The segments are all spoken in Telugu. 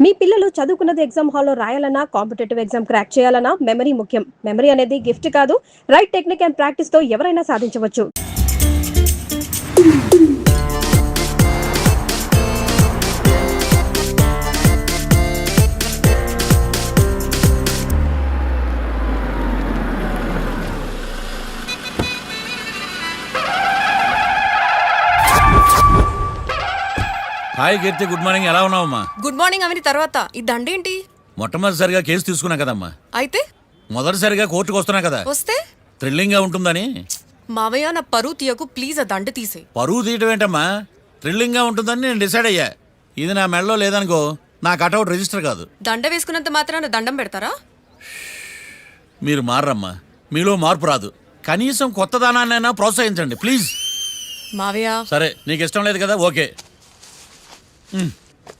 మీ పిల్లలు చదువుకున్నది ఎగ్జామ్ హాల్లో రాయాలన్నా కాంపిటేటివ్ ఎగ్జామ్ క్రాక్ చేయాలన్నా మెమరీ ముఖ్యం. మెమరీ అనేది గిఫ్ట్ కాదు, రైట్ టెక్నిక్ అండ్ ప్రాక్టీస్ తో ఎవరైనా సాధించవచ్చు. హాయ్ కీర్తి, గుడ్ మార్నింగ్. ఎలా ఉన్నావమ్మా? గుడ్ మార్నింగ్ అవని తర్వాత ఈ దండేంటి? మొట్టమొదటిసారిగా కేసు తీసుకున్నా కదమ్మా. అయితే మొదటిసారిగా కోర్టుకు వస్తున్నా కదా, వస్తే థ్రిల్లింగ్ గా ఉంటుందని. మావయ్య నా పరువు తీయకు ప్లీజ్, ఆ దండ తీసే. పరువు తీయటం ఏంటమ్మా, థ్రిల్లింగ్ గా ఉంటుందని నేను డిసైడ్ అయ్యా. ఇది నా మెడలో లేదనుకో, నా కటౌట్ రిజిస్టర్ కాదు. దండ వేసుకున్నంత మాత్రాన దండం పెడతారా? మీరు మారమ్మా, మీలో మార్పు రాదు. కనీసం కొత్త దానాన్నైనా ప్రోత్సహించండి ప్లీజ్. మావయ్య సరే, నీకు ఇష్టం లేదు కదా, ఓకే.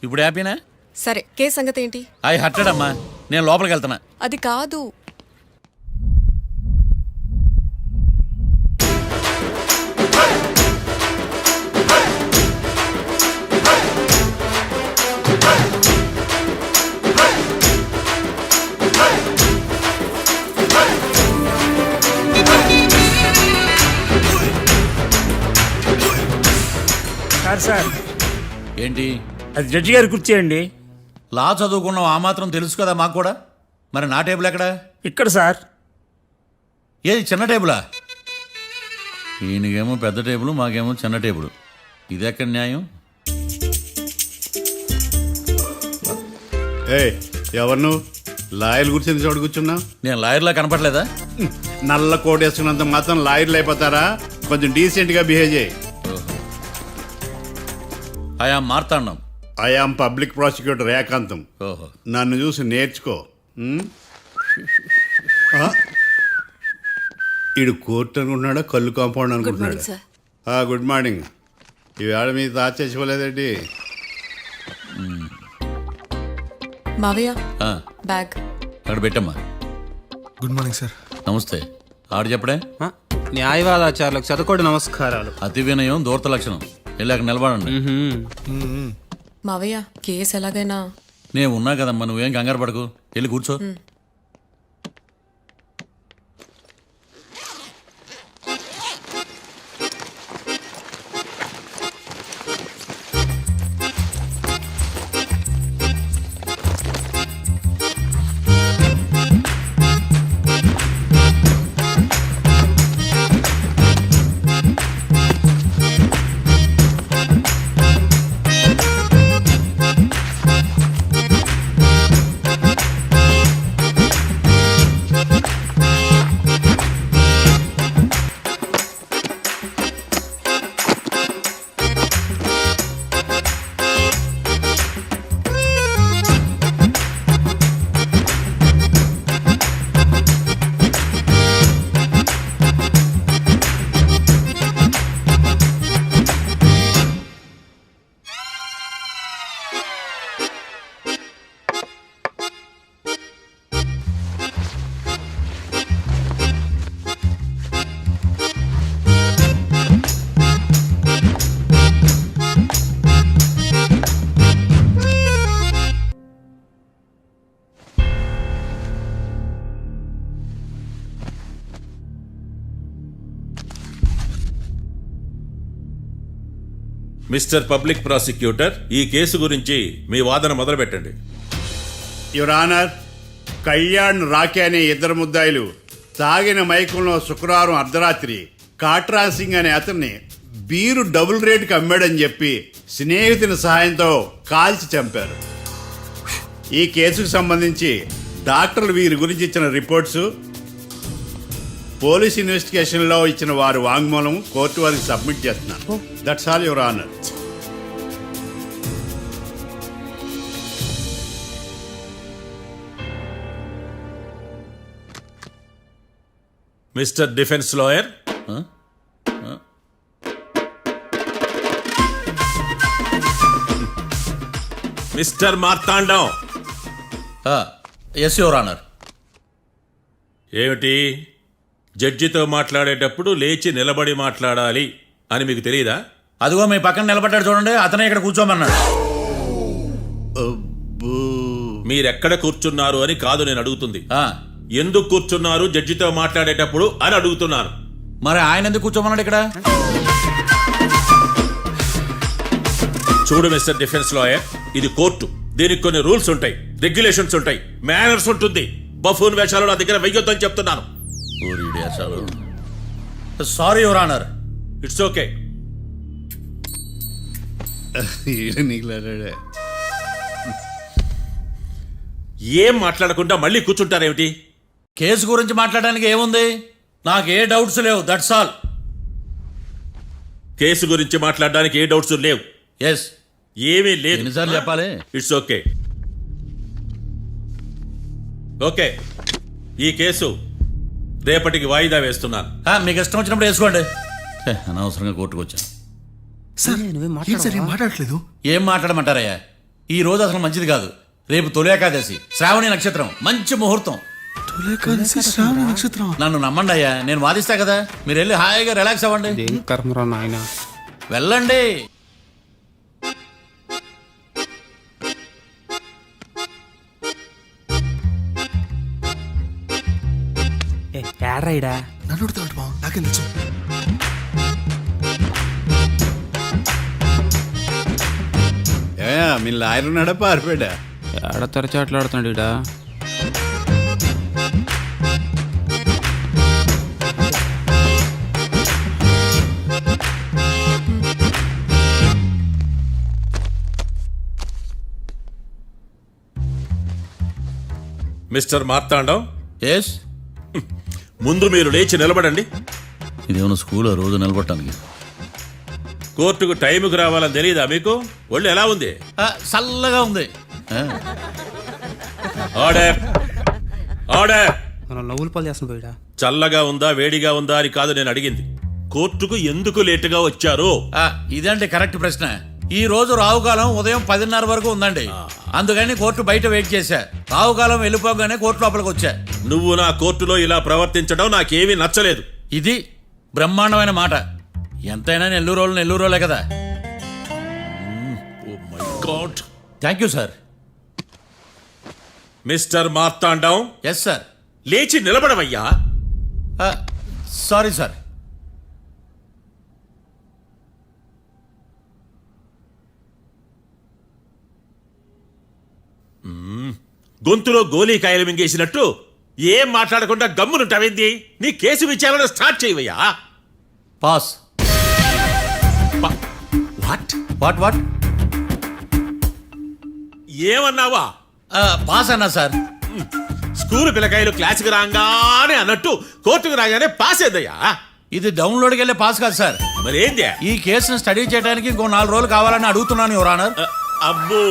ఇప్పుడు హ్యాపీనా? సరే, కేసు సంగతి ఏంటి? ఐ హర్టెడ్ అమ్మా, నేను లోపలికి వెళ్తున్నా. అది కాదు. సార్ ఏంటి? అది జడ్జి గారి కుర్చీ అండి. లా చదువుకున్నావు, ఆ మాత్రం తెలుసు కదా మాకు కూడా. మరి నా టేబుల్ ఎక్కడా? ఇక్కడ సార్. ఏది చిన్న టేబులా? ఈయనకేమో పెద్ద టేబుల్, మాకేమో చిన్న టేబుల్. ఇది ఎక్కడ న్యాయం? ఎవరు నువ్వు? లాయర్ కూర్చుని చోటు కూర్చున్నా? నేను లాయర్లా కనపడలేదా? నల్ల కోట్ వేసుకున్నంత మాత్రం లాయర్లు అయిపోతారా? కొంచెం డీసెంట్గా బిహేవ్ చేయి. ఆయా మార్తాండం. ఐఆమ్ పబ్లిక్ ప్రాసిక్యూటర్ ఏకాంతం. ఓహో, నన్ను చూసి నేర్చుకో. ఈడు కోర్టు అనుకుంటున్నాడా, కళ్ళు కాంపౌండ్ అనుకుంటున్నాడా? Good morning. ఈవేళ మీద దాచేసుకోలేదండి. మావయ్య ఆ, బ్యాగ్ అక్కడ పెట్టమ్మా. Good morning sir. నమస్తే. ఆడు చెప్పడే. న్యాయవాదాచారులకు చదువుకోడు నమస్కారాలు. అతి వినయం దూరత లక్షణం. వెళ్ళాక నిలబడండి. మావయ్య కేసు ఎలాగైనా. నేను ఉన్నా కదమ్మా, నువ్వేం కంగారు పడకు. వెళ్ళి కూర్చో. మిస్టర్ పబ్లిక్ ప్రాసిక్యూటర్, ఈ కేసు గురించి మీ వాదన మొదలు పెట్టండి. యువర్ ఆనర్, కళ్యాణ్, రాకే అనే ఇద్దరు ముద్దాయిలు తాగిన మైకంలో శుక్రవారం అర్ధరాత్రి కాట్రా సింగ్ అనే అతన్ని బీరు డబుల్ రేటుకి అమ్మాడని చెప్పి స్నేహితుని సహాయంతో కాల్చి చంపారు. ఈ కేసుకు సంబంధించి డాక్టర్లు వీరి గురించి ఇచ్చిన రిపోర్ట్స్, పోలీస్ ఇన్వెస్టిగేషన్లో ఇచ్చిన వారి వాంగ్మూలం కోర్టు వారికి సబ్మిట్ చేస్తున్నాను. That's all your honour. Mister defence lawyer, mister Marthandam. Yes your honour. ఏమిటి, జడ్జితో మాట్లాడేటప్పుడు లేచి నిలబడి మాట్లాడాలి అని మీకు తెలియదా? అదిగో మీ పక్కన నిలబడ్డాడు చూడండి, అతనే ఇక్కడ కూర్చోమన్నాడు. అబ్బో. మీరెక్కడ కూర్చున్నారు అని కాదు నేను అడుగుతుంది. ఆ, ఎందుకు కూర్చున్నారు జడ్జితో మాట్లాడేటప్పుడు అని అడుగుతున్నాను. మరి ఆయన ఎందుకు కూర్చోమన్నాడు ఇక్కడ? చూడు మిస్టర్ డిఫెన్స్ లాయర్, ఇది కోర్టు. దీనికి కొన్ని రూల్స్ ఉంటాయి, రెగ్యులేషన్స్ ఉంటాయి, మేనర్స్ ఉంటుంది. బఫూన్ వేషాలు నా దగ్గర వెయ్యొద్దని చెప్తున్నాను. Sorry your honour. It's okay. ఈడు నీకులాడాడే. ఏం మాట్లాడకుండా మళ్ళీ కూర్చుంటారేమిటి? కేసు గురించి మాట్లాడడానికి ఏముంది? నాకు ఏ డౌట్స్ లేవు, దట్స్ ఆల్. కేసు గురించి మాట్లాడడానికి ఏ డౌట్స్ లేవు. ఎస్. ఏమీ లేదు. ఎన్నిసార్లు చెప్పాలి? It's okay. ఓకే, ఈ కేసు రేపటికి వాయిదా వేస్తున్నాను. మీకు ఇష్టం వచ్చినప్పుడు వేసుకోండి. అనవసరంగా కోర్టుకు వచ్చాను. సార్ ఏంటి సార్ ఏం మాట్లాడట్లేదు? ఏం మాట్లాడమంటారయ్యా? ఈ రోజు అసలు మంచిది కాదు. రేపు తొలి ఏకాదశి, శ్రావణి నక్షత్రం, మంచి ముహూర్తం. తొలేకాదశి శ్రావణ నక్షత్రం. నన్ను నమ్మండి అయ్యా, నేను వాదిస్తా కదా. మీరు వెళ్ళి హాయిగా రిలాక్స్ అవ్వండి. ఏం కర్మరా నాయన. వెళ్ళండి. ఏడ్రాయిడా నన్ను అడుగుతాడు బావ, నాకేం తెలుసు? ఏమయ్యా, మీ లాయర్ ఉన్నాడా పారిపోయాడా? ఏడ తరచాట్లాడుతున్నాడు ఇడా. Mister Marthandam, yes. ముందు మీరు లేచి నిలబడండి. ఇదేమన్నా స్కూల్ రోజు నిలబడటానికి? కోర్టుకు టైంకి రావాలని తెలియదా మీకు? ఒళ్ళు ఎలా ఉంది? చల్లగా ఉంది. Order, order. మనం నవ్వులు పాలు చేస్తున్నాం పోయిడా. చల్లగా ఉందా వేడిగా ఉందా అని కాదు నేను అడిగింది. కోర్టుకు ఎందుకు లేటుగా వచ్చారు? ఇదండి కరెక్ట్ ప్రశ్న. ఈ రోజు రావుకాలం ఉదయం 10:30 వరకు ఉందండి. అందుకని కోర్టు బయట వెయిట్ చేశా. రావుకాలం వెళ్ళిపోగానే కోర్టు లోపలికి వచ్చా. నువ్వు నా కోర్టులో ఇలా ప్రవర్తించడం నాకేమీ నచ్చలేదు. ఇది బ్రహ్మాండమైన మాట. ఎంతైనా నెల్లూరులే కదా. Oh my God. Thank you sir. Mister Marthandam, yes sir. లేచి నిలబడవయ్యా. Sorry sir. గొంతులో గోలీకాయలు మింగేసినట్టు ఏం మాట్లాడకుండా గమ్మునుంటావేంది? నీ కేసు విచారణ స్టార్ట్ చేయవయ్యా. పాస్. What what what? ఏమన్నావా? పాస్ అన్నా సార్. స్కూల్ పిల్లకాయలు క్లాసుకు రాగానే అన్నట్టు కోర్టుకు రాగానే పాస్ అయ్యా. ఇది డౌన్లోడ్కి వెళ్ళే పాస్ కాదు సార్. మరి ఏంది? ఈ కేసును స్టడీ చేయడానికి ఇంకో 4 రోజులు కావాలని అడుగుతున్నాను యువర్ ఆనర్. అబ్బో,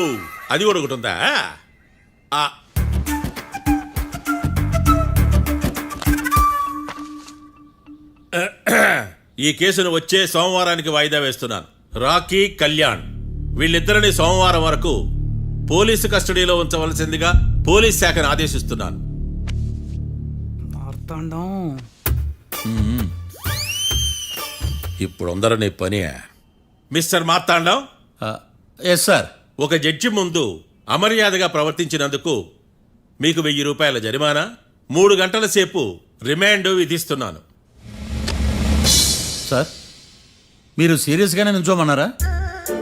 అది కూడా ఒకటి ఉందా? ఈ కేసును వచ్చే సోమవారానికి వాయిదా వేస్తున్నాను. రాకీ, కళ్యాణ్ వీళ్ళిద్దరిని సోమవారం వరకు పోలీసు కస్టడీలో ఉంచవలసిందిగా పోలీస్ శాఖను ఆదేశిస్తున్నాను. మార్తాండం. ఇప్పుడు అందరూ పని. Mister Marthandam, yes sir. ఒక జడ్జి ముందు అమర్యాదగా ప్రవర్తించినందుకు మీకు 1000 రూపాయల జరిమానా, 3 గంటల సేపు రిమాండ్ విధిస్తున్నాను. సార్, మీరు సీరియస్గానే నిల్చోమన్నారా?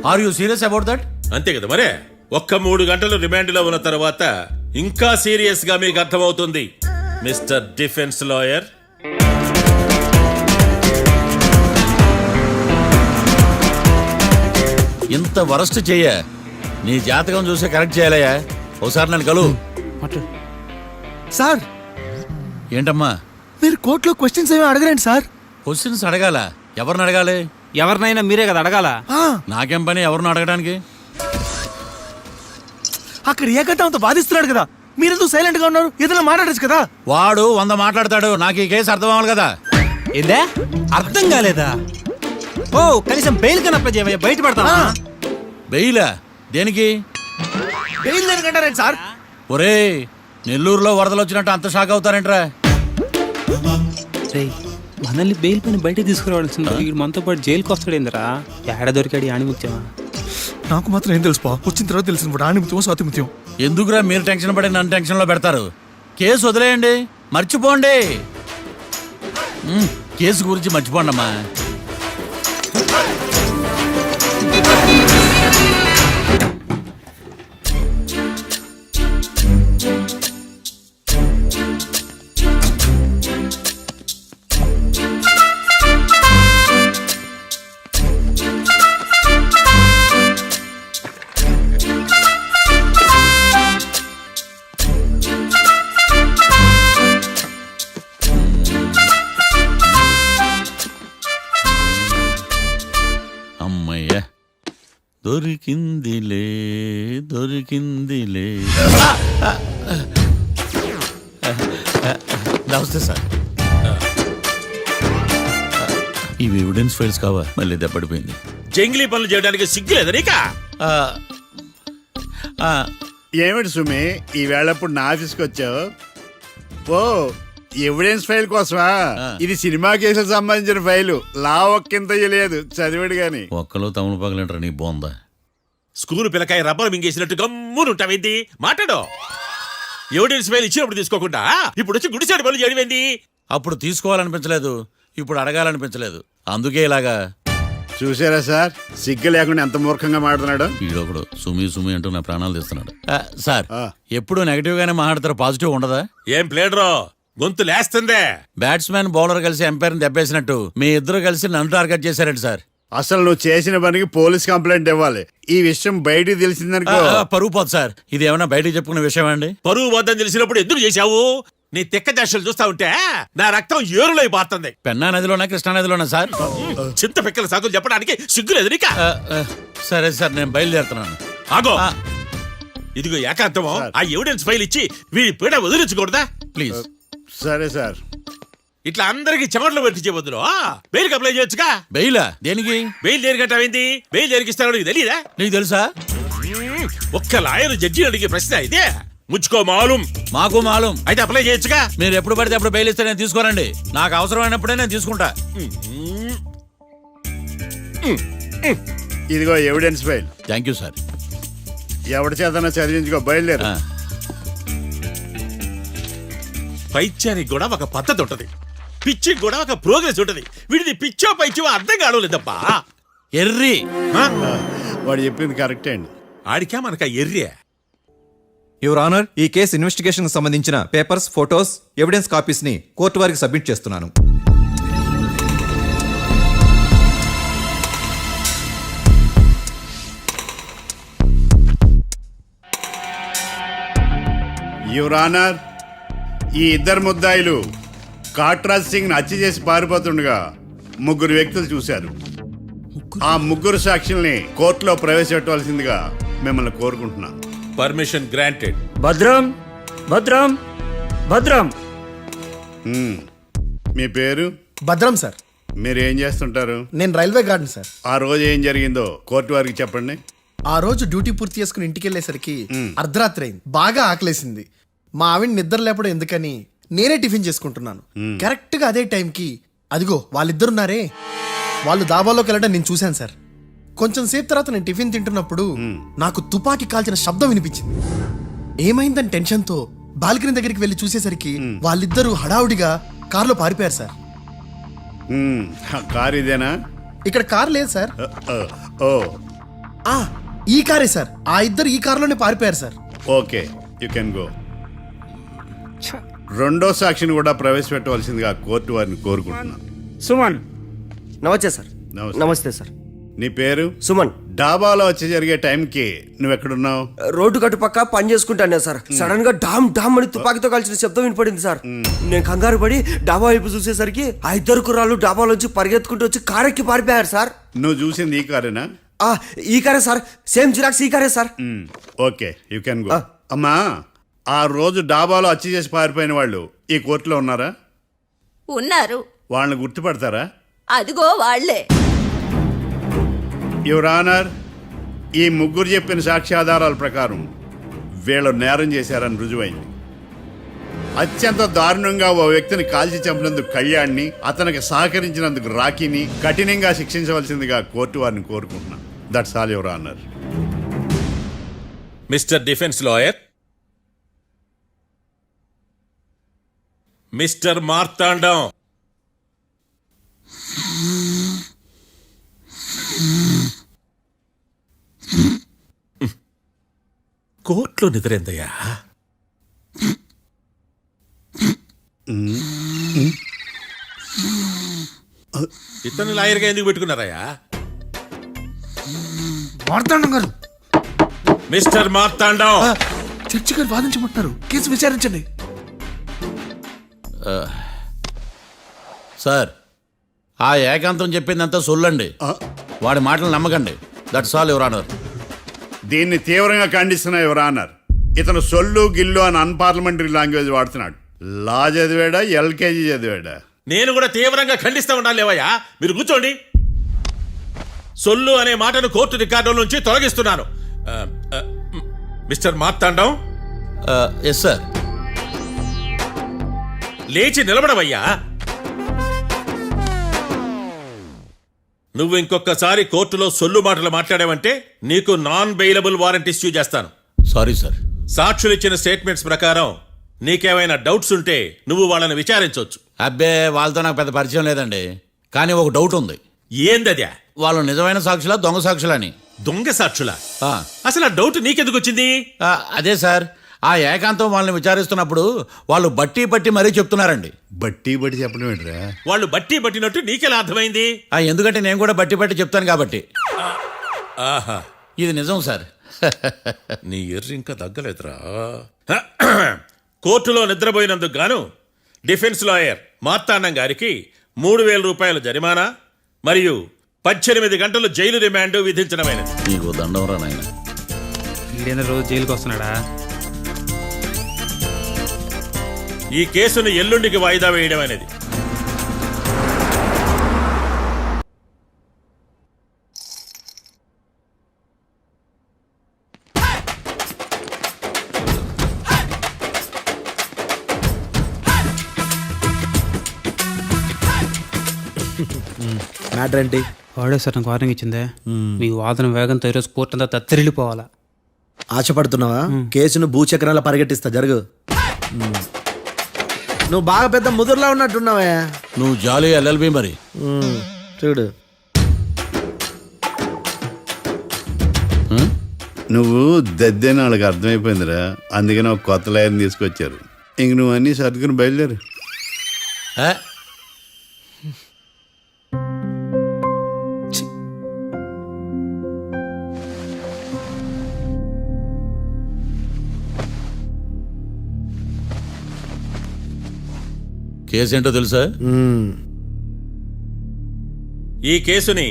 Are you serious about that? అంతే కదా మరే. ఒక్క 3 గంటలు రిమాండ్లో ఉన్న తర్వాత ఇంకా సీరియస్ గా మీకు అర్థమవుతుంది మిస్టర్ డిఫెన్స్ లాయర్. ఇంత వరస్ట్ చెయ్య. నీ జాతకం చూసి కరెక్ట్ చేయాలయ్యా. ఒకసారి నన్ను కలువు. సార్, ఏంటమ్మా? మీరు కోర్టులో క్వశ్చన్స్ ఏమీ అడగరండి సార్. క్వశ్చన్స్ అడగాల? ఎవరిని అడగాలి? ఎవరినైనా మీరే కదా అడగాల. నాకేం పని ఎవరిని అడగడానికి? అక్కడ ఏకతాంతో బాధిస్తున్నాడు కదా, మీరెందుకు సైలెంట్ గా ఉన్నారు? ఏదైనా మాట్లాడచ్చు కదా. వాడు 100 మాట్లాడతాడు. నాకు ఈ కేసు అర్థం అవ్వాలి కదా. ఏందే అర్థం కాలేదా? ఓ కనీసం బెయిల్ కనప్ప చేయవయ్యా, బయట పడతానా? బెయిలా? దేనికి? బెయిల్ దేనికంటారండి సార్? ఒరే, నెల్లూరులో వరదలు వచ్చినట్టు అంత షాక్ అవుతారేంట్రా? మనల్ని బెయిల్ పైన బయట తీసుకురావాల్సింది. వీడు మనతో పాటు జైలుకి వస్తాడేందిరా? ఏడ దొరికాడు ఆణిముత్యమా? నాకు మాత్రం ఏం తెలుసు వచ్చిన తర్వాత తెలిసిన రాణిమిత్యం స్వాతిమిత్యం. ఎందుకురా మీరు టెన్షన్ పడి నన్ను టెన్షన్లో పెడతారు? కేసు వదిలేయండి, మర్చిపోండి. కేసు గురించి మర్చిపోండి అమ్మా. అమ్మయ్య, దొరికిందిలే దొరికిందిలే. నమస్తే సార్. ఇవి ఎవిడెన్స్ ఫైల్స్ కావా? మళ్ళీ దెబ్బడిపోయింది. జంగిలీ పనులు చేయడానికి సిగ్గులేదు నీకా? ఏమిటి సుమి ఈ వేళప్పుడు నా ఆఫీస్కి వచ్చావు? ఓ ఎవిడెన్స్ ఫైల్ కోసమా? ఇది సినిమా కేసులకు సంబంధించిన ఫైలు. లా ఒక్కింత లేదు, చదివాడు గాని. ఒక్కలో తమను పగలంటారా నీ బోందా? School పిల్లకాయ rubber మింగేసినట్టు గమ్మునుంటావేంది? మాట్లాడు. ఎవిడెన్స్ ఫైల్ ఇచ్చినప్పుడు తీసుకోకుండా ఇప్పుడు వచ్చి గుడిసాడు పనులు చేయడమేంది? అప్పుడు తీసుకోవాలనిపించలేదు, ఇప్పుడు అడగాలనిపించలేదు, అందుకే ఇలాగా. చూసారా సార్, సిగ్గు లేకుండా ఎంత మూర్ఖంగా మాట్లాడుతున్నాడు. ఈడొకడు సుమి సుమి అంటూ నా ప్రాణాలు తీస్తున్నాడు. సార్, ఆ. ఎప్పుడు నెగటివ్ గానే మాట్లాడతారు, పాజిటివ్ ఉండదా? ఏం ప్లేడరో గొంతు లేస్తుందే. బ్యాట్స్మెన్ బౌలర్ కలిసి ఎంపైర్ని దెబ్బేసినట్టు మీ ఇద్దరు కలిసి నన్ను టార్గెట్ చేశారండి సార్. అసలు నువ్వు చేసిన పనికి పోలీస్ కంప్లైంట్ ఇవ్వాలి. ఈ విషయం బయటికి తెలిసిందనుకో పరువు పోదు సార్. ఇది ఏమైనా బయటికి చెప్పుకునే విషయం అండి? పరువు వద్దని తెలిసినప్పుడు ఎందుకు చేశావు? నీ తెక్క దశలు చూస్తా ఉంటే నా రక్తం ఏరులై పారుతుంది. పెన్నా నదిలోనా కృష్ణా నదిలోనా సార్? చింత పిక్కల సాకులు చెప్పడానికి సిగ్గులేదు నీకా? సరే సార్, నేను బయలుదేరుతున్నాను. ఆగో, ఇదిగో ఏకాంతమో ఆ ఎవిడెన్స్ ఫైల్ ఇచ్చి వీడి పీడ వదిలించకూడదా? ప్లీజ్. సరే సార్. ఇట్లా అందరికి చెమటలు పెట్టి బదులు బెయిల్కి అప్లై చేయొచ్చుగా. బెయిలా? దేనికి? బెయిల్ దేనికంటావేంది? బెయిల్ దేనికి ఇస్తారో నీకు తెలియదా? నీకు తెలుసా? ఒక్క లాయర్ జడ్జి అడిగే ప్రశ్న ఇదే. ముచ్చుకో మాలూం. మాకు మాలూం. అయితే అప్లై చేయొచ్చుగా. మీరు ఎప్పుడు పడితే అప్పుడు బెయిల్ ఇస్తే నేను తీసుకోనండి. నాకు అవసరమైనప్పుడే నేను తీసుకుంటా. ఇదిగో evidence file. Thank you sir. ఎవరి చేతనా చదివించుకో, బయలుదేరు. పైత్యానికి కూడా ఒక పద్ధతి ఉంటది, పిచ్చికి కూడా ఒక ప్రోగ్రెస్ ఉంటది. వీడిది పిచ్చో పైచో అర్థం కావలేదప్పా. ఎర్రి. వాడు చెప్పింది కరెక్టే అండి. ఆడికా మనక ఎర్రే. యువర్ ఆనర్, ఈ కేసు ఇన్వెస్టిగేషన్ సంబంధించిన పేపర్స్, ఫోటోస్, ఎవిడెన్స్ కాపీస్ ని కోర్టు వారికి సబ్మిట్ చేస్తున్నాను. యువర్ ఆనర్, ఈ ఇద్దరు ముద్దాయిలు కాట్రాజ్ సింగ్ హత్య చేసి పారిపోతుండగా ముగ్గురు వ్యక్తులు చూశారు. ఆ ముగ్గురు సాక్షుల్ని కోర్టులో ప్రవేశపెట్టవలసిందిగా మిమ్మల్ని కోరుకుంటున్నాను. Permission granted. భద్రం భద్రం భద్రం. మీ పేరు? భద్రం సార్. మీరు ఏం చేస్తుంటారు? నేను రైల్వే గార్డెన్ సార్. ఆ రోజు ఏం జరిగిందో కోర్టు వారికి చెప్పండి. ఆ రోజు డ్యూటీ పూర్తి చేసుకుని ఇంటికి వెళ్ళేసరికి అర్ధరాత్రి అయింది. బాగా ఆకలేసింది. మా ఆవిడ నిద్ర లేపడం ఎందుకని నేనే టిఫిన్ చేసుకుంటున్నాను. కరెక్ట్ గా అదే టైంకి అదిగో వాళ్ళిద్దరున్నారే, వాళ్ళు దాబాలోకి వెళ్ళడం నేను చూశాను సార్. కొంచెం సేపు తర్వాత నేను టిఫిన్ తింటున్నప్పుడు నాకు తుపాకీ కాల్చిన శబ్దం వినిపించింది. ఏమైందని టెన్షన్తో బాల్కనీ దగ్గరికి వెళ్ళి చూసేసరికి వాళ్ళిద్దరూ హడావుడిగా కారులో పారిపోయారు సార్. కారు ఇదేనా? ఇక్కడ కారు లేదు సార్. ఓ, ఈ కారే సార్. ఆ ఇద్దరు ఈ కారులోనే పారిపోయారు sir. Okay, you can go. రెండో సాక్షిని కూడా ప్రవేశపెట్టవలసిందిగా కోర్టు వారిని కోరుకుంటున్నాను. సుమన్. నమస్తే సార్. నమస్తే. నమస్తే సార్. నీ పేరు? సుమన్. డాబాలో వచ్చి జరిగే టైంకి నువ్వెక్కడున్నావు? రోడ్డు కట్టు పక్క పని చేసుకుంటానే సార్. సడన్ గా డామ్ డామ్ అని తుపాకీతో కాల్చిన శబ్దం వినపడింది సార్. నేను కంగారు పడి డాబా వైపు చూసేసరికి ఆ ఇద్దరు కుర్రాళ్ళు డాబాలోంచి పరిగెత్తుకుంటూ వచ్చి కారెక్కి పారిపోయారు సార్. నువ్వు చూసింది ఈ కారేనా? ఈ కారే సార్. సేమ్ జిరాక్స్ ఈ కారే sir. Okay, you can go. అమ్మా, ఆ రోజు డాబాలో హత్య చేసి పారిపోయిన వాళ్ళు ఈ కోర్టులో ఉన్నారా? ఉన్నారు. వాళ్ళని గుర్తుపడతారా? అదిగో వాళ్లే. యువర్ ఆనర్, ఈ ముగ్గురు చెప్పిన సాక్ష్యాధారాల ప్రకారం వీళ్ళు నేరం చేశారని రుజువైంది. అత్యంత దారుణంగా ఓ వ్యక్తిని కాల్చి చంపినందుకు కళ్యాణ్ని, అతనికి సహకరించినందుకు రాకీని కఠినంగా శిక్షించవలసిందిగా కోర్టు వారిని కోరుకుంటున్నాను. That's all your honour. Mister defence lawyer, mister Marthandam, కోర్టులో నిద్రేందయ్యా? ఇతను లాయర్గా ఎందుకు పెట్టుకున్నారయ్యా? మార్తాండం గారు, మిస్టర్ మార్తాండం, చర్చి గారు వాదించమంటున్నారు, కేసు విచారించండి. సార్, ఆ ఏకాంతం చెప్పిందంతా సొల్లండి. వాడి మాటలు నమ్మకండి. That's all your honour. దీన్ని తీవ్రంగా ఖండిస్తున్నా యువర్ ఆనర్. ఇతను సొల్లు గిల్లు అని అన్పార్లమెంటరీ లాంగ్వేజ్ వాడుతున్నాడు. లా చదివాడా, ఎల్కేజీ చదివాడా? నేను కూడా తీవ్రంగా ఖండిస్తా ఉండాలి లేవయ్యా. మీరు కూర్చోండి. సొల్లు అనే మాటను కోర్టు రికార్డుల నుంచి తొలగిస్తున్నాను. Mister Marthandam, yes sir. లేచి నిలబడవయ్యా. నువ్వు ఇంకొకసారి కోర్టులో సొల్లు మాటలు మాట్లాడావంటే నీకు నాన్ బెయిలబుల్ వారెంట్ ఇష్యూ చేస్తాను. Sorry sir. సాక్షులు ఇచ్చిన స్టేట్మెంట్స్ ప్రకారం నీకేమైనా డౌట్స్ ఉంటే నువ్వు వాళ్ళని విచారించవచ్చు. అబ్బే, వాళ్ళతో నాకు పెద్ద పరిచయం లేదండి. కానీ ఒక డౌట్ ఉంది. ఏందద్యా? వాళ్ళు నిజమైన సాక్షులా, దొంగ సాక్షులని? దొంగ సాక్షులా? ఆ, అసలు ఆ డౌట్ నీకెందుకు వచ్చింది? అదే సార్, ఆ ఏకాంతం వాళ్ళని విచారిస్తున్నప్పుడు వాళ్ళు బట్టి పట్టి మరీ చెప్తున్నారండి. బట్టి బట్టి చెప్పడం ఏంట్రా? వాళ్ళు బట్టి పట్టినట్టు నీకెలా అర్థమైంది? ఎందుకంటే నేను కూడా బట్టి పట్టి చెప్తాను కాబట్టి. ఆహా, ఇది నిజం సార్. నీ ఎర్రి ఇంకా తగ్గలేదురా. కోర్టులో నిద్రపోయినందుకు గాను డిఫెన్స్ లాయర్ మార్తాండం గారికి 3,000 రూపాయల జరిమానా మరియు 18 గంటలు జైలు రిమాండ్ విధించడమైనది. నీకు దండం రా నాయన. ఈడైనా రోజు జైలుకి వస్తున్నాడా? ఈ కేసును ఎల్లుండికి వాయిదా వేయడం అనేది. మ్యాటర్ ఏంటి? వాడే సార్ నాకు వార్నింగ్ ఇచ్చిందే. మీ వాదన వేగంతో ఈరోజు కోర్టు అంతా తత్తరిల్లిపోవాలా. ఆశపడుతున్నావా? కేసును భూచక్రాల పరిగెట్టిస్తా, జరుగు. నువ్వు బాగా పెద్ద ముదురులా ఉన్నట్టున్నావే. నువ్వు జాలి ఎల్ఎల్బి మరి. చూడు, నువ్వు దద్దని వాళ్ళకి అర్థమైపోయిందిరా. అందుకని ఒక కొత్త లాయర్ని తీసుకొచ్చారు. ఇంక నువ్వు అన్నీ సర్దుకుని బయలుదేరు. కేసు ఏంటో తెలుసా? ఈ కేసుని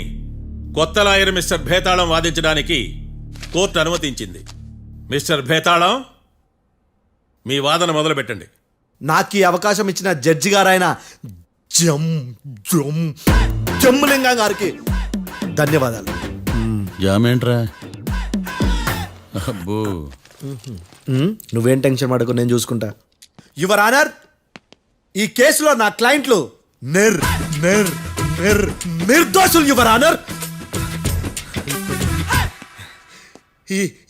కొత్త లాయర్ మిస్టర్ భేతాళం వాదించడానికి కోర్టు అనుమతించింది. మిస్టర్ భేతాళం, మీ వాదన మొదలు పెట్టండి. నాకు ఈ అవకాశం ఇచ్చిన జడ్జి గారైన జమ్ములింగం గారికి ధన్యవాదాలు. జామేంట్రా? అబ్బో, నువ్వేం టెన్షన్ పడకు, నేను చూసుకుంటా. యువర్ ఆనర్, ఈ కేసులో నా క్లయింట్లు నిర్దోషులు యువర్ ఆనర్.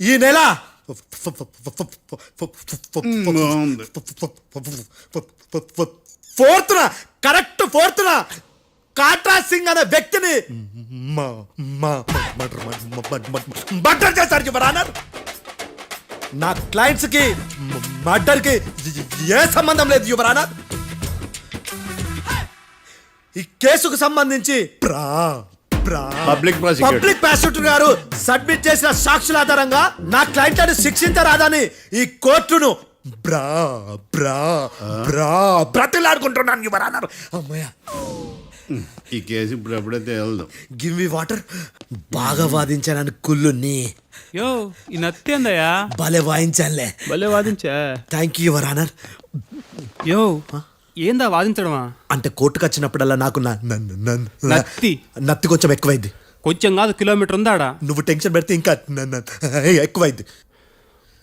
ఈ నెల 4th correct 4th Katra Singh అనే వ్యక్తిని మర్డర్ చేశారు యువర్ ఆనర్. నా క్లయింట్స్ కి మర్డర్ కి ఏ సంబంధం లేదు యువర్ ఆనర్. ఈ కేసుకు సంబంధించి పబ్లిక్ ప్రాసిక్యూటర్ గారు సబ్మిట్ చేసిన సాక్షుల ఆధారంగా నా క్లయింట్ అని శిక్షించరాదని ఈ కోర్టును బ్రతిలాడుకుంటున్నాను యువర్ ఆనర్. అమ్మయ్య, ఈ కేసు ఇప్పుడు ఎప్పుడైతే వెళ్దాం. Give me water. బాగా వాదించానని కుళ్ళుని. యో, ఈ నత్తేందయ్యా? భలే వాయించానులే. భలే వాదించా. Thank you your honour. యో, ఏందా వాదించడమా? అంటే కోర్టుకు వచ్చినప్పుడల్లా నాకు నత్తి కొంచెం ఎక్కువైంది. కొంచెం కాదు, కిలోమీటర్ ఉందాడా. నువ్వు టెన్షన్ పెడితే ఇంకా ఎక్కువైంది.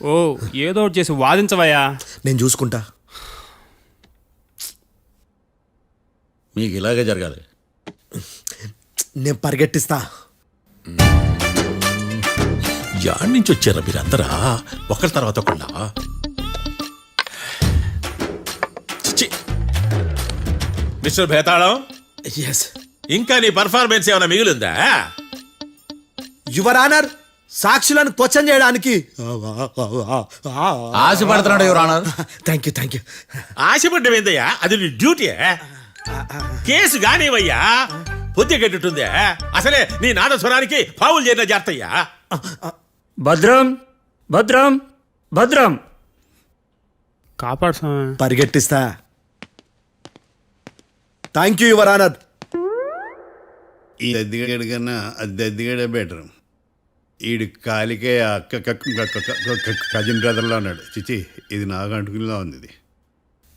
ఓ, ఏదో ఒకటి చేసి వాదించవయ్యా. నేను చూసుకుంటా. మీకు ఇలాగే జరగాలి. నేను పరిగెట్టిస్తా. యాడ్ నుంచి వచ్చారా మీరందరా ఒకరి తర్వాత ఒకళ్ళ మిస్టర్ భేతాళం, ఇంకా నీ పర్ఫార్మెన్స్ ఏమైనా మిగిలిందా? యువర్ ఆనర్, సాక్షులను క్వశ్చన్ చేయడానికి ఆశపడుతున్నాడు యువర్ ఆనర్. థ్యాంక్ యూ ఆశపడ్డం ఏందయ్యా, అది నీ డ్యూటీ. కేసు గానివయ్యా, పొద్దు గట్టుందే. అసలే నీ నాదస్వరానికి పావులు చేరిన జాగ్రత్తయ్యా. భద్రం భద్రం భద్రం కాపాడు స్వామి. పరిగెట్టిస్తా. Thank you your honour. ఈ దద్దిగడి కన్నా అది దద్దిగడే బెటర్. ఈడు కాలికే కజిన్ బ్రదర్లో ఉన్నాడు. చిచి, ఇది నాకు అంటుకునిలా ఉంది. ఇది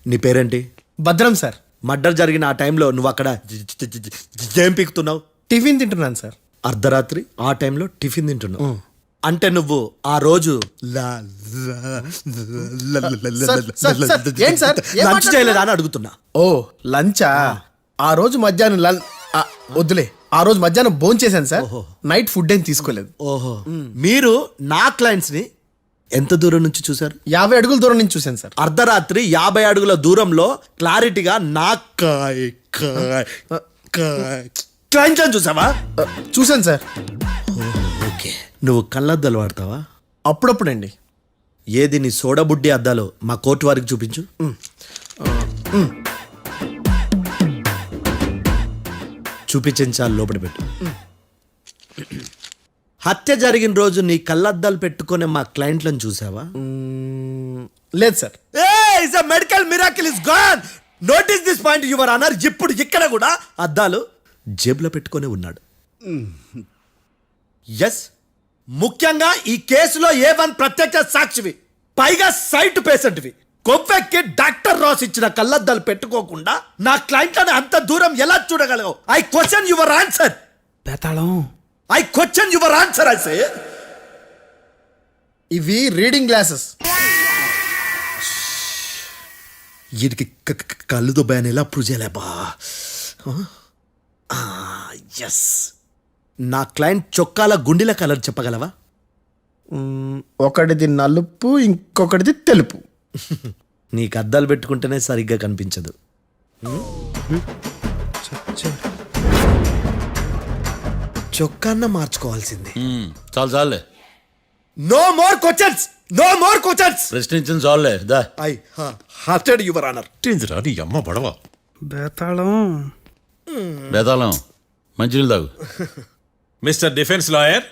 నీ పేరేంటి? భద్రం సార్. మర్డర్ జరిగిన ఆ టైంలో నువ్వు అక్కడ ఏం పీకుతున్నావు? టిఫిన్ తింటున్నాను సార్. అర్ధరాత్రి ఆ టైంలో టిఫిన్ తింటున్నావు అంటే నువ్వు ఆ రోజు ఏంటి సార్? లంచ్ చేయలేదా అని అడుగుతున్నా. ఓ లంచా? ఆ రోజు మధ్యాహ్నం వద్దులే, ఆ రోజు మధ్యాహ్నం భోజనం చేశాను సార్. నైట్ ఫుడ్ ఏం తీసుకోలేదు. ఓహో, మీరు నా క్లయింట్స్ ని ఎంత దూరం నుంచి చూశారు? 50 అడుగుల దూరం నుంచి చూశాను సార్. అర్ధరాత్రి 50 అడుగుల దూరంలో క్లారిటీగా నా క్లయింట్స్ అని చూసావా? చూశాను సార్. ఓకే, నువ్వు కళ్ళద్దాలు వాడతావా? అప్పుడప్పుడండి. ఏది నీ సోడబుడ్డి అద్దాలు మా కోర్టు వారికి చూపించు. చూపించాలి, లోపల పెట్టు. హత్య జరిగిన రోజు నీ కళ్ళద్దాలు పెట్టుకునే మా క్లయింట్లను చూసావా? లేదు sir. Medical miracle is gone. Notice this point your honour. ఇప్పుడు ఇక్కడ కూడా అద్దాలు జేబులో పెట్టుకొని ఉన్నాడు. ఎస్, ముఖ్యంగా ఈ కేసులో A1 ప్రత్యక్ష సాక్షివి, పైగా సైట్ పేషెంట్వి. కొవ్వెక్కి డాక్టర్ రాస్ ఇచ్చిన కళ్ళద్దాలు పెట్టుకోకుండా నా క్లయింట్లను అంత దూరం ఎలా చూడగలవు? I question your answer. Bethalam I question your answer. I say ఇవి రీడింగ్ గ్లాసెస్. వీటికి కళ్ళు దుబ్బాయని ఎలా ప్రూవ్ చేయలేబా? ఎస్, నా క్లయింట్ చొక్కాల గుండెల కలర్ చెప్పగలవా? ఒకటిది నలుపు, ఇంకొకటిది తెలుపు. నీకు అద్దాలు పెట్టుకుంటేనే సరిగ్గా కనిపించదు. చొక్కాన్న మార్చుకోవాల్సింది. చాలు చాలులే, no more questions, no more questions. ప్రశ్నించిన చాలులే. దా ఐ హార్టెడ్ యువర్ ఆనర్. ఏందిరా నీ అమ్మ బడవ. బేతాళం బేతాళం, మంచినీళ్ళు తాగు. మిస్టర్ డిఫెన్స్ లాయర్,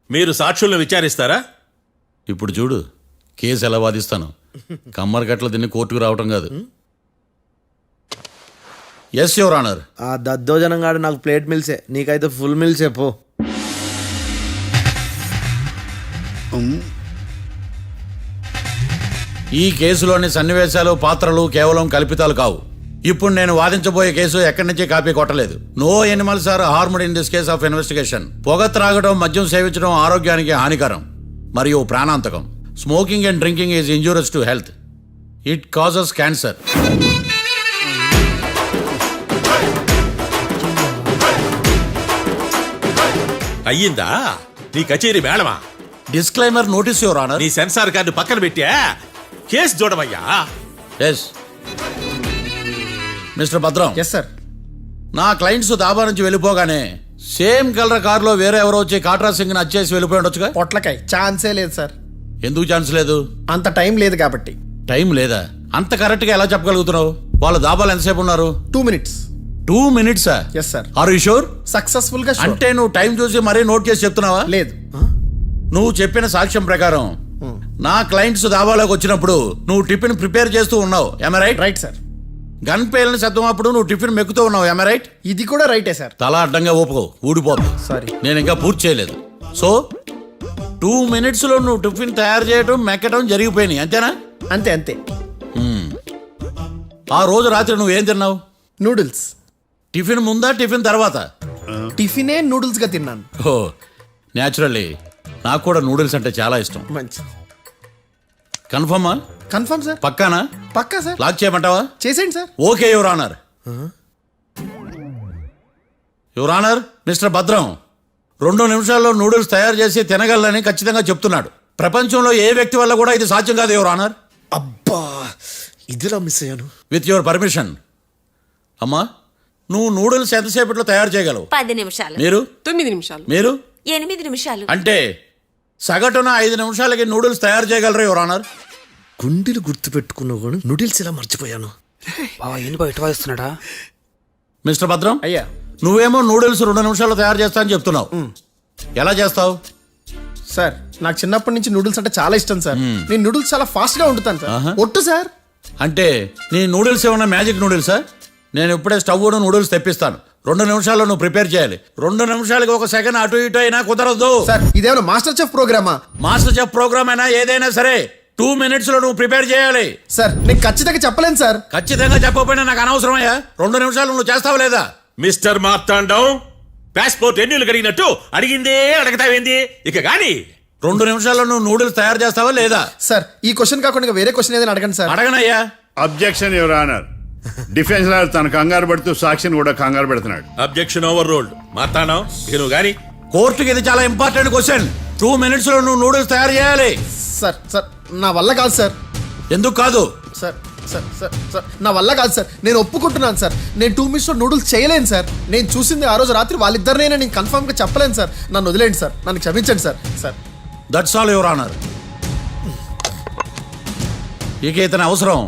మీరు సాక్షులను విచారిస్తారా? ఇప్పుడు చూడు, కేసు ఎలా వాదిస్తాను. కమ్మరి గట్ల తిని కోర్టుకు రావటం కాదు. Yes your honour. ఆ దద్దోజనంగాడు నాకు ప్లేట్ మిల్సే, నీకైతే ఫుల్ మిల్సే పో. ఈ కేసులోని సన్నివేశాలు, పాత్రలు కేవలం కల్పితాలు కావు. ఇప్పుడు నేను వాదించబోయే కేసు ఎక్కడి నుంచి కాపీ కొట్టలేదు. No animals are harmed in this case of investigation. పొగ త్రాగడం, మద్యం సేవించడం ఆరోగ్యానికి హానికరం మరియు ప్రాణాంతకం. Smoking and drinking is injurious to health. It causes cancer. అయ్యిందా నీ కచేరీ మేడమా? Disclaimer notice your honour. నీ సెన్సార్ కార్డు పక్కన పెట్టా కేసు చూడమయ్యా. Yes mister Bhadram. Yes sir. నా క్లయింట్స్ దాబా నుంచి వెళ్ళిపోగానే సేమ్ కలర్ కారులో వేరే ఎవరో వచ్చి కాట్రా సింగ్ వచ్చేసి వెళ్ళిపోయి ఉండొచ్చుగా? పొట్లకాయ ఛాన్సే లేదు సార్. ఎందుకు ఛాన్స్ లేదు? అంత టైం లేదు కాబట్టి. టైం లేదా? అంత కరెక్ట్ గా ఎలా చెప్పగలుగుతున్నావు? వాళ్ళు దాబాలు ఎంతసేపు ఉన్నారు? 2 minutes. 2 minutes? Yes sir. Are you sure? Successful గా. అంటే నువ్వు టైం చూసి మరీ నోట్ చేసి చెప్తున్నావా? లేదు. నువ్వు చెప్పిన సాక్ష్యం ప్రకారం నా క్లయింట్స్ దాబాలోకి వచ్చినప్పుడు నువ్వు టిఫిన్ ప్రిపేర్ చేస్తూ ఉన్నావు. ఎమ్ రైట్? Right sir. గన్ పేలిన శబ్దం అప్పుడు నువ్వు టిఫిన్ మెక్కుతూ ఉన్నావు. ఎమ్ రైట్? ఇది కూడా రైటే సార్. తల అడ్డంగా ఊపుకో, ఊడిపోతుంది. సారీ, నేను ఇంకా పూర్తి చేయలేదు. సో 2 minutes లో నువ్వు టిఫిన్ తయారు చేయడం, మెక్కడం జరిగిపోయినాయి, అంతేనా? అంతే అంతే. ఆ రోజు రాత్రి నువ్వేం తిన్నావు? నూడిల్స్. టిఫిన్ ముందా, టిఫిన్ తర్వాత? టిఫినే నూడిల్స్ గా తిన్నాను. ఓ న్యాచురల్లీ నాకు కూడా నూడిల్స్ అంటే చాలా ఇష్టం. మంచి. కన్ఫర్మా? Confirm sir. పక్కానా? పక్కా సార్. లాక్ చేయమంటావా? చేసేయండి sir. Okay your honour. Your honour, mister Bhadram 2 నిమిషాల్లో నూడిల్స్ తయారు చేసి తినగలని ఖచ్చితంగా చెప్తున్నాడు. ప్రపంచంలో ఏ వ్యక్తి వల్ల కూడా ఇది సాధ్యం కాదు యువర్ ఆనర్. అబ్బా ఇదిలా మిస్ అయ్యాను. With your permission. అమ్మా, నువ్వు నూడిల్స్ ఎంతసేపట్లో తయారు చేయగలవు? 10 నిమిషాలు. మీరు? 9 నిమిషాలు. మీరు? 8 నిమిషాలు. అంటే సగటున 5 నిమిషాలకి నూడిల్స్ తయారు చేయగలరు యువర్ ఆనర్. గుండెలు గుర్తు పెట్టుకున్నావు కానీ నూడిల్స్ ఇలా మర్చిపోయాను. బావా ఏంటి బయట వాయిస్తున్నాడా? మిస్టర్ భద్రం, అయ్యా నువ్వేమో నూడిల్స్ 2 నిమిషాల్లో తయారు చేస్తా అని చెప్తున్నావు. ఎలా చేస్తావు? సార్ నాకు చిన్నప్పటి నుంచి నూడిల్స్ అంటే చాలా ఇష్టం సార్. నేను నూడిల్స్ చాలా ఫాస్ట్ గా వండుతాను సార్. ఒట్టు సార్. అంటే నీ నూడిల్స్ ఏమన్నా మ్యాజిక్ నూడిల్సా? నేను ఇప్పుడే స్టవ్ నూడిల్స్ తెప్పిస్తాను. 2 నిమిషాల్లో నువ్వు ప్రిపేర్ చేయాలి. 2 నిమిషాలకి 1 సెకండ్ అటు ఇటు అయినా కుదరదు. సార్ ఇదేమైనా మాస్టర్ చెఫ్ ప్రోగ్రామా? మాస్టర్ చెఫ్ ప్రోగ్రామ్ అయినా ఏదైనా సరే 2 minutes లో నువ్వు ప్రిపేర్ చేయాలి. సార్ నేను ఖచ్చితంగా చెప్పలేను సార్. ఖచ్చితంగా చెప్పకపోయినా నాకు అనవసరమయ్యా. 2 నిమిషాలు నువ్వు చేస్తావు లేదా? మిస్టర్ మార్తాండం, పాస్పోర్ట్ ఎన్నిళ్ళు కడిగినట్టు అడిగిందే అడగతావేంది? ఇక గాని 2 నిమిషాల్లో నువ్వు నూడిల్స్ తయారు చేస్తావా లేదా? సార్ ఈ క్వశ్చన్ కాకుండా ఇంకా వేరే క్వశ్చన్ ఏదైనా అడగండి సార్. అడగనయ్యా. Objection your honour. Defence lawyer తన కంగారు పడుతూ సాక్షిని కూడా కంగారు పెడుతున్నాడు. Objection over ruled. మార్తాండం, ఇక నువ్వు గాని. కోర్టుకి ఇది చాలా ఇంపార్టెంట్ క్వశ్చన్. 2 minutes లో నువ్వు నూడిల్స్ తయారు చేయాలి. సార్ సార్ నా వల్ల కాదు సార్. ఎందుకు కాదు? సార్ సార్ సార్ సార్ నా వల్ల కాదు సార్. నేను ఒప్పుకుంటున్నాను సార్. నేను 2 minutes లో నూడిల్స్ చేయలేను సార్. నేను చూసింది ఆ రోజు రాత్రి వాళ్ళిద్దరినైనా నేను కన్ఫర్మ్ గా చెప్పలేను సార్. నన్ను వదిలేండి సార్. నన్ను క్షమించండి sir. Sir that's all your honour. ఇక ఇతని అవసరం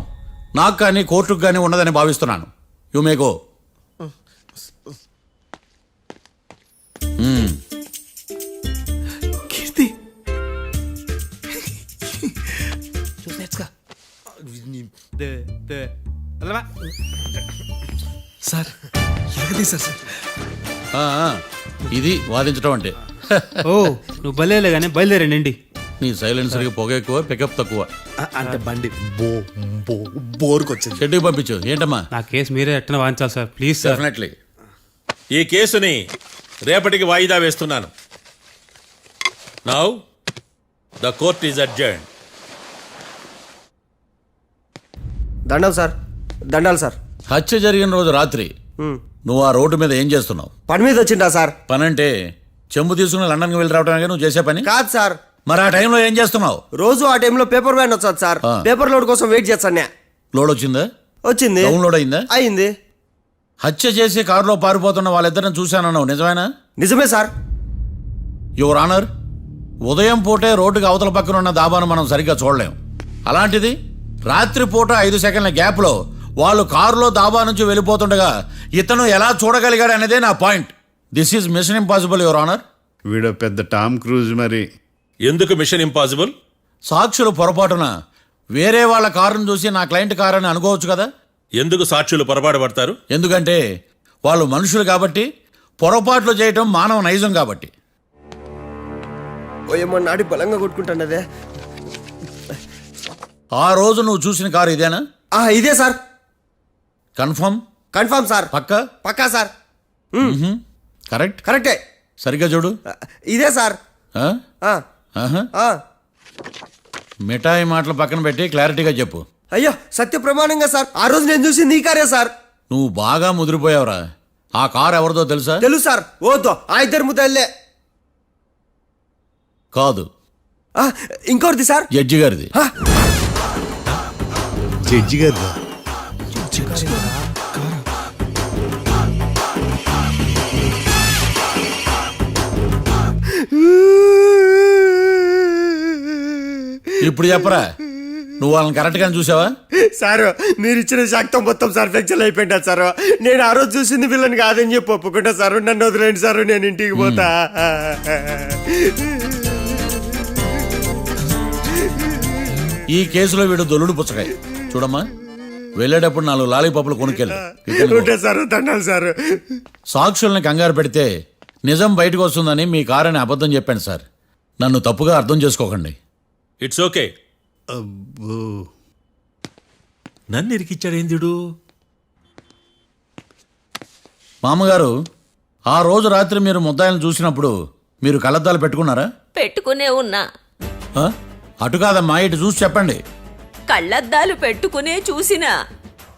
నాకు కానీ కోర్టుకు కానీ ఉండదని భావిస్తున్నాను. You may go. Keerthi sir ఎలాగదీశారు సార్? ఇది వాదించడం అంటే. ఓ నువ్వు బయలుదేరలే కానీ బయలుదేరండి. నీ సైలెన్సర్కి పొగ ఎక్కువ, పికప్ తక్కువ. అంటే బండి బోర్కి వచ్చింది. షెడ్యూల్ పంపించు. ఏంటమ్మా? నా కేసు మీరే ఎట్టన వాయించాలి సార్, ప్లీజ్ సార్. డెఫినెట్లీ. ఈ కేసుని రేపటికి వాయిదా వేస్తున్నాను. Now the court is adjourn. దండాలు సార్. దండాలు సార్. హత్య జరిగిన రోజు రాత్రి నువ్వు ఆ రోడ్డు మీద ఏం చేస్తున్నావు? పని మీద వచ్చిందా సార్? పని అంటే చెంబు తీసుకుని లండన్కి వెళ్ళి రావడానికి నువ్వు చేసే పని కాదు సార్. మరి ఆ టైంలో ఏం చేస్తున్నావు? రోజు ఆ టైంలో పేపర్ వ్యాన్ వచ్చాది సార్. పేపర్ లోడ్ కోసం వెయిట్ చేస్తాను. లోడ్ వచ్చిందా? వచ్చింది. డౌన్లోడ్ అయిందా? అయింది. హత్య చేసి కారులో పారిపోతున్న వాళ్ళిద్దరిని చూశానన్నావు, నిజమేనా? నిజమే సార్. యువర్ ఆనర్, ఉదయం పూటే రోడ్డుకి అవతల పక్కన ఉన్న దాబాను మనం సరిగ్గా చూడలేం. అలాంటిది రాత్రి పూట 5 సెకండ్ల గ్యాప్లో వాళ్ళు కారులో దాబా నుంచి వెళ్ళిపోతుండగా ఇతను ఎలా చూడగలిగాడు అనేదే నా point. This is mission impossible your honour. వీడు పెద్ద టామ్ క్రూజ్ మరి. ఎందుకు మిషన్ ఇంపాసిబుల్? సాక్షులు పొరపాటున వేరే వాళ్ళ కారును చూసి నా క్లయింట్ కారు అని అనుకోవచ్చు కదా. ఎందుకు సాక్షులు పొరపాటు పడతారు? ఎందుకంటే వాళ్ళు మనుషులు కాబట్టి, పొరపాట్లు చేయటం మానవ నైజం కాబట్టి. ఏమో నాడి బలంగా కొట్టుకుంటానదే. ఆ రోజు నువ్వు చూసిన కారు ఇదేనా? ఇదే సార్. కన్ఫర్మ్? Confirm sir. పక్కా? పక్కా సార్. కరెక్ట్? కరెక్టే. సరిగ్గా చూడు. ఇదే సార్. మిఠాయి మాటలు పక్కన పెట్టి క్లారిటీగా చెప్పు. అయ్యో సత్య ప్రమాణంగా సార్, ఆ రోజు నేను చూసి నీ కారే సార్. నువ్వు బాగా ముదిరిపోయావురా. ఆ కారు ఎవరిదో తెలుసా? తెలుసు సార్. ఓతో ఆ ఇద్దరు ముద్దల్లే. కాదు, ఇంకోటిది సార్. జడ్జి గారిది. జడ్జి గారు. ఇప్పుడు చెప్పరా, నువ్వు వాళ్ళని కరెక్ట్ గానే చూసావా? సార్ మీరు ఇచ్చిన శాక్తం మొత్తం సార్ ఫ్లెక్చర్ అయిపోయింటా సార్. నేను ఆ రోజు చూసింది వీళ్ళని కాదని చెప్పి ఒప్పుకుంటా సార్. నన్ను వదిలేండి సార్, నేను ఇంటికి పోతా. ఈ కేసులో వీడు దొల్లుడు పుచ్చకాయ. చూడమ్మా, వెళ్ళేటప్పుడు 4 లాలీపాపులు కొనుక్కెళ్ళు. Sir దండాలి sir. సాక్షుల్ని కంగారు పెడితే నిజం బయటకు వస్తుందని మీ కారని అబద్ధం చెప్పాను సార్. నన్ను తప్పుగా అర్థం చేసుకోకండి. It's okay. నన్ను ఇరికిచ్చాడేందుడు? మామగారు, ఆ రోజు రాత్రి మీరు ముద్దాయిలను చూసినప్పుడు మీరు కళ్ళద్దాలు పెట్టుకున్నారా? పెట్టుకునే ఉన్నా. అటు కాదమ్మా, ఇటు చూసి చెప్పండి. కళ్ళద్దాలు పెట్టుకునే చూసినా.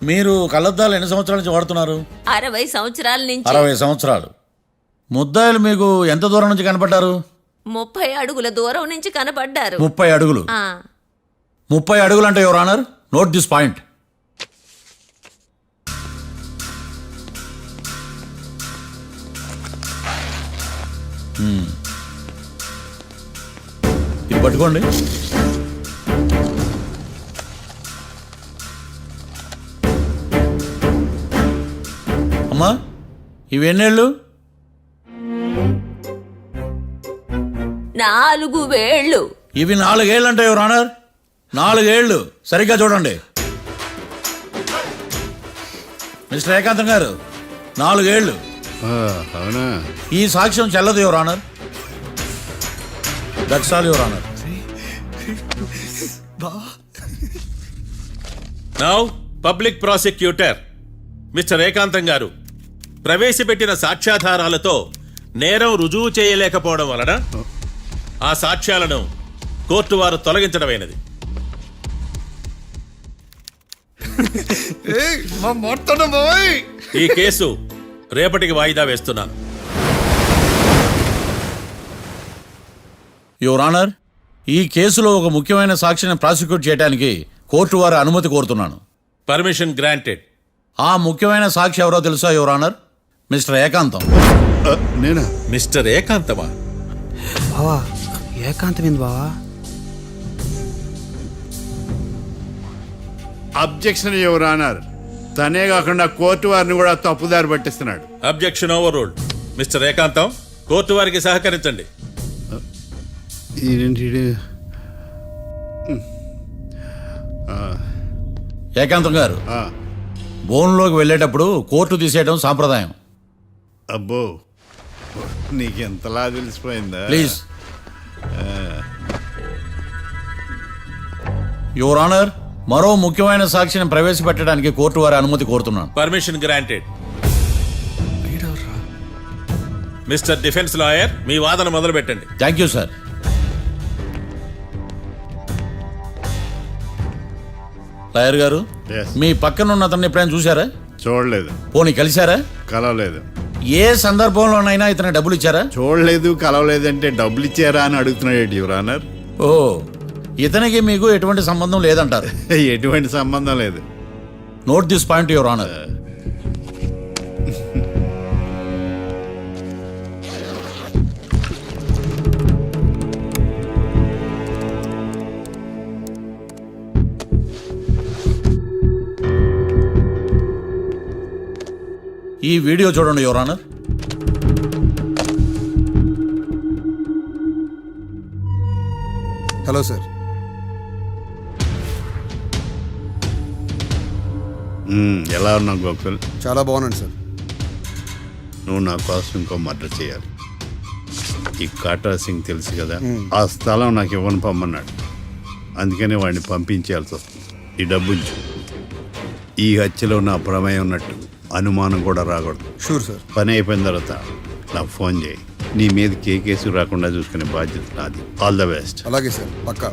మీరు కళ్ళద్దాలు ఎన్ని సంవత్సరాల నుంచి వాడుతున్నారు? 60 సంవత్సరాల నుంచి. 60 సంవత్సరాలు. ముద్దాయిలు మీకు ఎంత దూరం నుంచి కనపడ్డారు? 30 అడుగుల దూరం నుంచి కనపడ్డారు. 30 అడుగులు. ఆ, 30 అడుగులు అంటే your honour, note this point. ఇది పట్టుకోండి. అమ్మా, ఇవి ఎన్నేళ్ళు? 4 వేళ్ళు. ఇవి 4 ఏళ్ళు అంటే యువర్ ఆనర్, 4 ఏళ్ళు. సరిగ్గా చూడండి మిస్టర్ ఏకాంతం గారు, 4 ఏళ్ళు. అవునా? ఈ సాక్ష్యం చెల్లదు your honour. That's all your honour. Now public prosecutor mister ఏకాంతం గారు ప్రవేశపెట్టిన సాక్ష్యాధారాలతో నేరం రుజువు చేయలేకపోవడం వలన ఆ సాక్ష్యాలను కోర్టు వారు తొలగించడమైనది. ఈ కేసు రేపటికి వాయిదా వేస్తున్నాను. యువర్ ఆనర్, ఈ కేసులో ఒక ముఖ్యమైన సాక్షిని ప్రాసిక్యూట్ చేయడానికి కోర్టు వారి అనుమతి కోరుతున్నాను. Permission granted. ఆ ముఖ్యమైన సాక్షి ఎవరో తెలుసా యువర్ ఆనర్? మిస్టర్ ఏకాంతం. నేనా? మిస్టర్ ఏకాంతమా? బావా ఏకాంతమైంది బావా. Objection your honour. తనే కాకుండా కోర్టు వారిని కూడా తప్పుదారి పట్టిస్తున్నాడు. Objection overruled. Mister Ekantham, court వారికి సహకరించండి. ఏకాంతం గారు, బోన్లోకి వెళ్ళేటప్పుడు కోర్టు తీసేయడం సాంప్రదాయం. అబ్బో, నీకెంతలా తెలిసిపోయిందా? ప్లీజ్. యువర్ ఆనర్, మరో ముఖ్యమైన సాక్షిని ప్రవేశపెట్టడానికి కోర్టు వారి అనుమతి కోరుతున్నాను. Permission granted. Mister defence lawyer, మీ వాదన మొదలు పెట్టండి. Thank you sir. లాయర్ గారు, Yes. మీ పక్కన ఉన్న అతన్ని ఎప్పుడైనా చూసారా? చూడలేదు. పోనీ కలిశారా? కలవలేదు. ఏ సందర్భంలోనైనా ఇతను డబ్బులు ఇచ్చారా? చూడలేదు, కలవలేదంటే డబ్బులు ఇచ్చారా అని అడుగుతున్నాడు యువర్ ఆనర్. ఓ, ఇతనికి మీకు ఎటువంటి సంబంధం లేదంటారు? ఎటువంటి సంబంధం లేదు. Note this point your honour. ఈ వీడియో చూడండి యువర్ ఆనర్. Hello sir. ఎలా ఉన్నావు గోకుల్? చాలా బాగున్నాను సార్. నువ్వు నా కోసం ఇంకో మర్డర్ చేయాలి. ఈ కాటా సింగ్ తెలుసు కదా, ఆ స్థలం నాకు ఇవ్వని పమ్మన్నాడు. అందుకని వాడిని పంపించాల్సి వస్తుంది. ఈ డబ్బు ఉంచు. ఈ హత్యలో నా ప్రమేయం ఉన్నట్టు అనుమానం కూడా రాకూడదు. Sure sir. పని అయిపోయిన తర్వాత నాకు ఫోన్ చేయి. నీ మీద కేసు రాకుండా చూసుకునే బాధ్యత నాది. All the best. అలాగే సార్, పక్కా.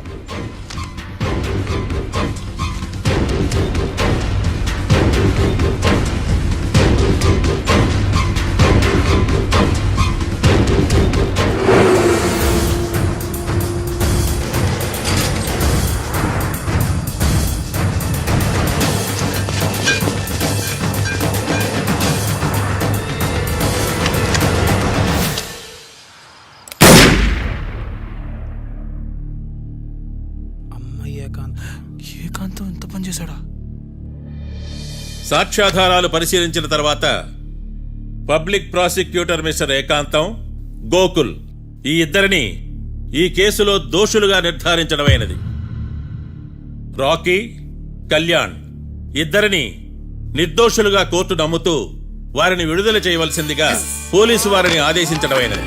ఏకాంతం ఇంత పని చేశాడా? సాక్ష్యాధారాలు పరిశీలించిన తర్వాత పబ్లిక్ ప్రాసిక్యూటర్ మిస్టర్ ఏకాంతం, గోకుల్ ఈ ఇద్దరిని ఈ కేసులో దోషులుగా నిర్ధారించడమైనది. రాకీ, కళ్యాణ్ ఇద్దరిని నిర్దోషులుగా కోర్టు నమ్ముతూ వారిని విడుదల చేయవలసిందిగా పోలీసు వారిని ఆదేశించడమైనది.